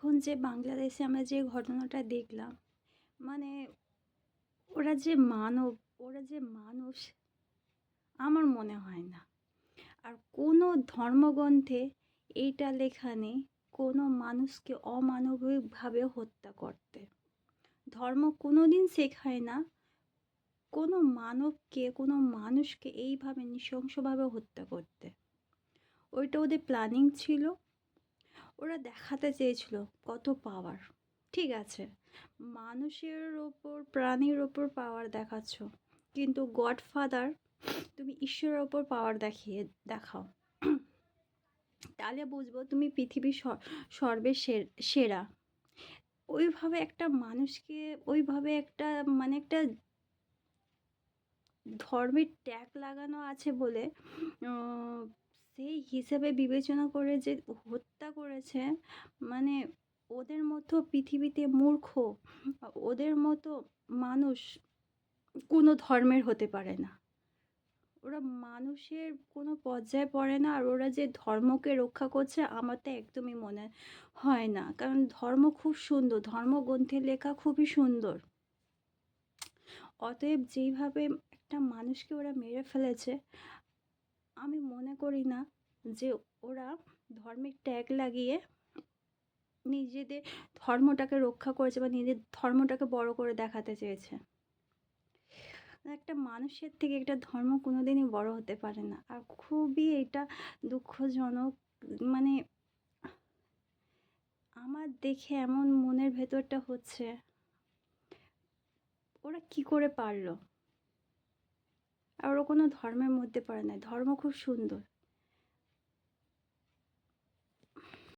এখন যে বাংলাদেশে আমরা যে ঘটনাটা দেখলাম, মানে ওরা যে মানব, ওরা যে মানুষ আমার মনে হয় না। আর কোনো ধর্মগ্রন্থে এইটা লেখা নেই কোনো মানুষকে অমানবিকভাবে হত্যা করতে। ধর্ম কোনোদিন শেখায় না কোনো মানবকে, কোনো মানুষকে এইভাবে নৃশংসভাবে হত্যা করতে। ওইটা ওদের প্ল্যানিং ছিল। ওরা দেখাতে চেয়েছিল কত পাওয়ার। ঠিক আছে, মানুষের ওপর, প্রাণীর ওপর পাওয়ার দেখাচ্ছ, কিন্তু গডফাদার তুমি ঈশ্বরের ওপর পাওয়ার দেখাও। তাহলে বুঝবো তুমি পৃথিবীর সেরা। ওইভাবে একটা মানুষকে, ওইভাবে একটা, মানে একটা ধর্মের ট্যাগ লাগানো আছে বলে আহ, সেই হিসেবে বিবেচনা করে যে হত্যা করেছে। মানে ওদের মতো পৃথিবীতে মূর্খ, ওদের মতো মানুষ কোনো ধর্মের হতে পারে না। ওরা মানুষের কোনো পর্যায়ে পড়ে না। আর ওরা যে ধর্মকে রক্ষা করছে আমার তো একদমই মনে হয় না, কারণ ধর্ম খুব সুন্দর, ধর্মগ্রন্থে লেখা খুবই সুন্দর। অতএব যেইভাবে একটা মানুষকে ওরা মেরে ফেলেছে, আমি মনে করি না যে ওরা ধর্মের ট্যাগ লাগিয়ে নিজেদের ধর্মটাকে রক্ষা করেছে বা নিজের ধর্মটাকে বড় করে দেখাতে চেয়েছে। একটা মানুষের থেকে একটা ধর্ম কোনোদিনই বড় হতে পারে না। আর খুবই এটা দুঃখজনক। মানে আমার দেখে এমন মনের ভেতরটা হচ্ছে, ওরা কি করে পারলো? আর ওরা কোনো ধর্মের মধ্যে পড়ে না, ধর্ম খুব সুন্দর।